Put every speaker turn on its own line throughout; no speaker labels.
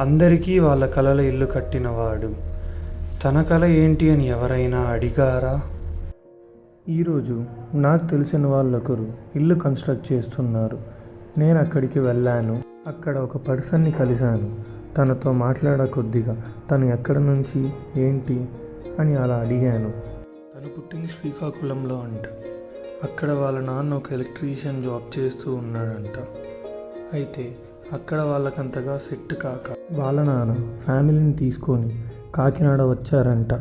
అందరికీ వాళ్ళ కలల ఇల్లు కట్టినవాడు. తన కల ఏంటి అని ఎవరైనా అడిగారా? ఈరోజు నాకు తెలిసిన వాళ్ళొకరు ఇల్లు కన్స్ట్రక్ట్ చేస్తున్నారు. నేను అక్కడికి వెళ్ళాను. అక్కడ ఒక పర్సన్ని కలిశాను. తనతో కొద్దిగా తను ఎక్కడ నుంచి ఏంటి అని అలా అడిగాను. తను పుట్టింది శ్రీకాకుళంలో అంట. అక్కడ వాళ్ళ నాన్న ఒక ఎలక్ట్రీషియన్ జాబ్ చేస్తూ ఉన్నాడంట. అయితే అక్కడ వాళ్ళకంతగా సెట్ కాక వాళ్ళ నాన్న ఫ్యామిలీని తీసుకొని కాకినాడ వచ్చారంట.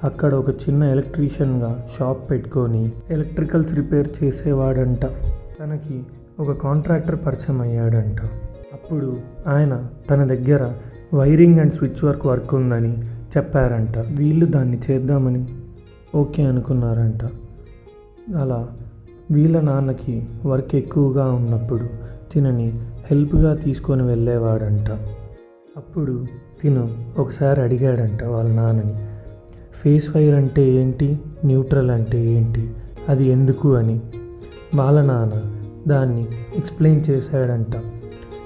అక్కడ ఒక చిన్న ఎలక్ట్రీషియన్గా షాప్ పెట్టుకొని ఎలక్ట్రికల్స్ రిపేర్ చేసేవాడంట. తనకి ఒక కాంట్రాక్టర్ పరిచయం అయ్యాడంట. అప్పుడు ఆయన తన దగ్గర వైరింగ్ అండ్ స్విచ్ వర్క్ ఉందని చెప్పారంట. వీళ్ళు దాన్ని చేద్దామని ఓకే అనుకున్నారంట. అలా వీళ్ళ నాన్నకి వర్క్ ఎక్కువగా ఉన్నప్పుడు తినని హెల్ప్గా తీసుకొని వెళ్ళేవాడంట. అప్పుడు తిను ఒకసారి అడిగాడంట వాళ్ళ నాన్నని, ఫేస్ వైర్ అంటే ఏంటి, న్యూట్రల్ అంటే ఏంటి, అది ఎందుకు అని. వాళ్ళ నాన్న దాన్ని ఎక్స్ప్లెయిన్ చేశాడంట.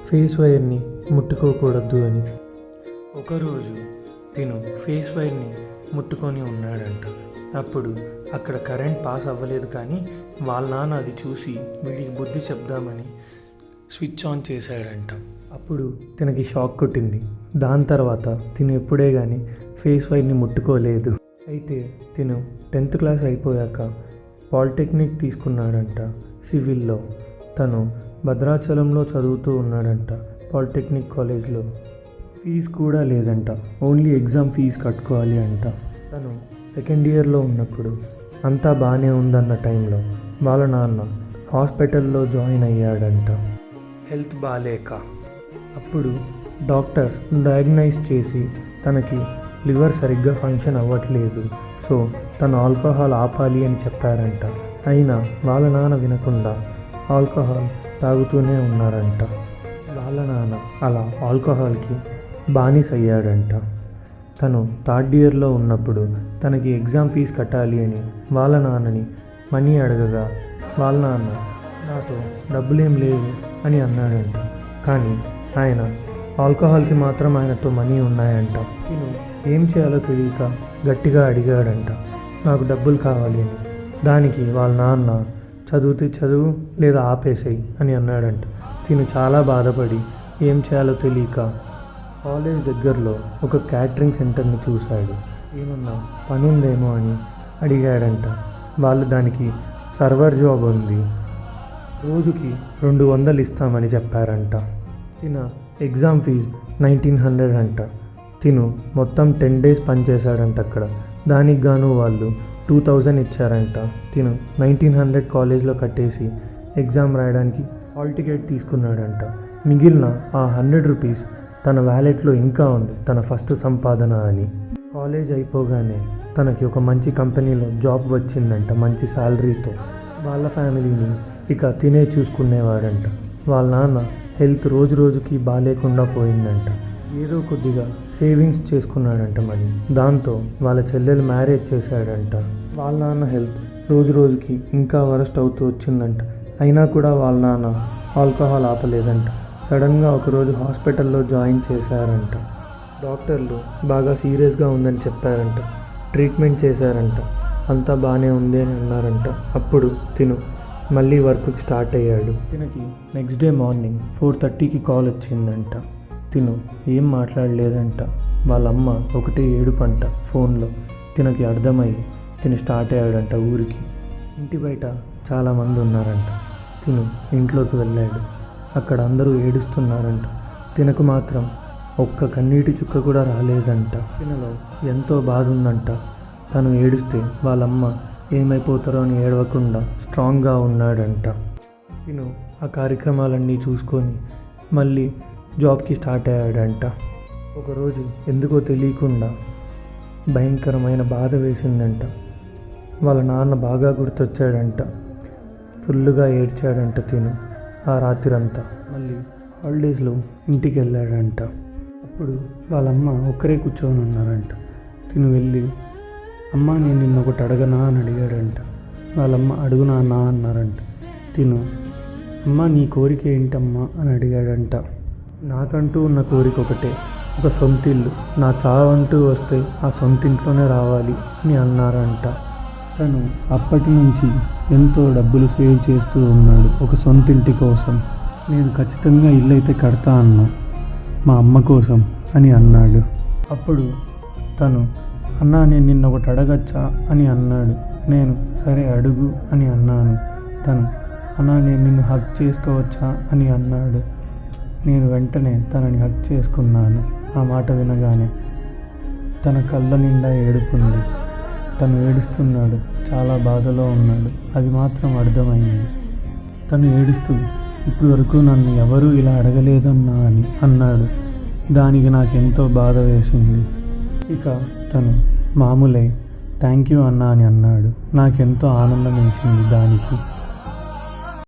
ఫేస్ వైర్ని ముట్టుకోకూడదు అని. ఒకరోజు తిను ఫేస్ వైర్ని ముట్టుకొని ఉన్నాడంట. అప్పుడు అక్కడ కరెంట్ పాస్ అవ్వలేదు, కానీ వాళ్ళ నాన్న అది చూసి వీడికి బుద్ధి చెప్దామని స్విచ్ ఆన్ చేశాడంట. అప్పుడు తినకి షాక్ కొట్టింది. దాని తర్వాత తిను ఎప్పుడే కానీ ఫేస్ వైర్ని ముట్టుకోలేదు. అయితే తిను 10th క్లాస్ అయిపోయాక పాలిటెక్నిక్ తీసుకున్నాడంట సివిల్లో. తను భద్రాచలంలో చదువుతూ ఉన్నాడంట పాలిటెక్నిక్ కాలేజ్లో. ఫీజు కూడా లేదంట, ఓన్లీ ఎగ్జామ్ ఫీజు కట్టుకోవాలి అంట. తను సెకండ్ ఇయర్లో ఉన్నప్పుడు అంతా బాగానే ఉందన్న టైంలో వాళ్ళ నాన్న హాస్పిటల్లో జాయిన్ అయ్యాడంట, హెల్త్ బాగాలేక. అప్పుడు డాక్టర్స్ డయాగ్నైజ్ చేసి తనకి లివర్ సరిగ్గా ఫంక్షన్ అవ్వట్లేదు, సో తను ఆల్కహాల్ ఆపాలి అని చెప్పారంట. అయినా వాళ్ళ నాన్న వినకుండా ఆల్కహాల్ తాగుతూనే ఉన్నారంట. వాళ్ళ నాన్న అలా ఆల్కహాల్కి బానిస అయ్యాడంట. తను 3rd ఇయర్లో ఉన్నప్పుడు తనకి ఎగ్జామ్ ఫీజు కట్టాలి అని వాళ్ళ నాన్నని మనీ అడగగా వాళ్ళ నాన్న నాతో డబ్బులేం లేవు అని అన్నాడంట. కానీ ఆయన ఆల్కహాల్కి మాత్రం ఆయనతో మనీ ఉన్నాయంట. తిను ఏం చేయాలో తెలియక గట్టిగా అడిగాడంట, నాకు డబ్బులు కావాలి అని. దానికి వాళ్ళ నాన్న చదివితే చదువు లేదా ఆపేసేయి అని అన్నాడంట. తిను చాలా బాధపడి ఏం చేయాలో తెలియక కాలేజ్ దగ్గరలో ఒక క్యాటరింగ్ సెంటర్ని చూశాడు. ఏమన్నా పని ఉందేమో అని అడిగాడంట. వాళ్ళు దానికి సర్వర్ జాబ్ ఉంది, రోజుకి 200 ఇస్తామని చెప్పారంట. తిన ఎగ్జామ్ ఫీజు 1900 అంట. తిను మొత్తం 10 days పనిచేశాడంట అక్కడ. దానికి గాను వాళ్ళు 2000 ఇచ్చారంట. తిను 1900 కాలేజ్లో కట్టేసి ఎగ్జామ్ రాయడానికి హాల్ టికెట్ తీసుకున్నాడంట. మిగిలిన ఆ 100 రూపీస్ తన వ్యాలెట్లో ఇంకా ఉంది, తన ఫస్ట్ సంపాదన అని. కాలేజ్ అయిపోగానే తనకి ఒక మంచి కంపెనీలో జాబ్ వచ్చిందంట, మంచి శాలరీతో. వాళ్ళ ఫ్యామిలీని ఇక తినే చూసుకునేవాడంట. వాళ్ళ నాన్న హెల్త్ రోజు రోజుకి బాగాలేకుండా పోయిందంట. ఏదో కొద్దిగా సేవింగ్స్ చేసుకున్నాడంట మనీ. దాంతో వాళ్ళ చెల్లెలు మ్యారేజ్ చేశాడంట. వాళ్ళ నాన్న హెల్త్ రోజు రోజుకి ఇంకా వరస్ట్ అవుతూ వచ్చిందంట. అయినా కూడా వాళ్ళ నాన్న ఆల్కహాల్ ఆపలేదంట. సడన్గా ఒకరోజు హాస్పిటల్లో జాయిన్ చేశారంట. డాక్టర్లు బాగా సీరియస్గా ఉందని చెప్పారంట. ట్రీట్మెంట్ చేశారంట. అంతా బాగానే ఉంది అని అన్నారంట. అప్పుడు తిను మళ్ళీ వర్క్కి స్టార్ట్ అయ్యాడు. తినకి నెక్స్ట్ డే మార్నింగ్ 4:30కి కాల్ వచ్చిందంట. తిను ఏం మాట్లాడలేదంట. వాళ్ళమ్మ ఒకటే ఏడుపంట ఫోన్లో. తినకి అర్థమయ్యి తిను స్టార్ట్ అయ్యాడంట ఊరికి. ఇంటి బయట చాలామంది ఉన్నారంట. తిను ఇంట్లోకి వెళ్ళాడు. అక్కడ అందరూ ఏడుస్తున్నారంట. తినకు మాత్రం ఒక్క కన్నీటి చుక్క కూడా రాలేదంట. తినలో ఎంతో బాధ ఉందంట. తను ఏడుస్తే వాళ్ళమ్మ ఏమైపోతారో అని ఏడవకుండా స్ట్రాంగ్గా ఉన్నాడంట. తిను ఆ కార్యక్రమాలన్నీ చూసుకొని మళ్ళీ జాబ్కి స్టార్ట్ అయ్యాడంట. ఒకరోజు ఎందుకో తెలియకుండా భయంకరమైన బాధ వేసిందంట. వాళ్ళ నాన్న బాగా గుర్తొచ్చాడంట. ఫుల్లుగా ఏడ్చాడంట తిను ఆ రాత్రంతా. మళ్ళీ హాలిడేస్లో ఇంటికి వెళ్ళాడంట. అప్పుడు వాళ్ళమ్మ ఒక్కరే కూర్చొని ఉన్నారంట. తిను వెళ్ళి, అమ్మ నేను నిన్న ఒకటి అడగనా అని అడిగాడంట. వాళ్ళమ్మ అడుగునా అన్నా అన్నారంట. తిను, అమ్మ నీ కోరిక ఏంటమ్మా అని అడిగాడంట. నాకంటూ ఉన్న కోరిక ఒకటే, ఒక సొంతిల్లు, నా చావంటూ వస్తే ఆ సొంతింట్లోనే రావాలి అని అన్నారంట. తను అప్పటి నుంచి ఎంతో డబ్బులు సేవ్ చేస్తూ ఉన్నాడు ఒక సొంతింటి కోసం. నేను ఖచ్చితంగా ఇల్లు అయితే కడతా అన్నా, మా అమ్మ కోసం అని అన్నాడు. అప్పుడు తను, అన్నా నేను నిన్న ఒకటి అడగచ్చా అని అన్నాడు. నేను సరే అడుగు అని అన్నాను. తను, అన్నా నేను నిన్ను హగ్ చేసుకోవచ్చా అని అన్నాడు. నేను వెంటనే తనని హగ్ చేసుకున్నాను. ఆ మాట వినగానే తన కళ్ళ నిండా ఏడుపుంది. తను ఏడుస్తున్నాడు, చాలా బాధలో ఉన్నాడు, అది మాత్రం అర్థమైంది. తను ఏడుస్తూ, ఇప్పుడు వరకు నన్ను ఎవరూ ఇలా అడగలేదన్నా అని అన్నాడు. దానికి నాకెంతో బాధ వేసింది. ఇక తను మామూలే థ్యాంక్ యూ అన్నా అని అన్నాడు. నాకెంతో ఆనందం వేసింది దానికి.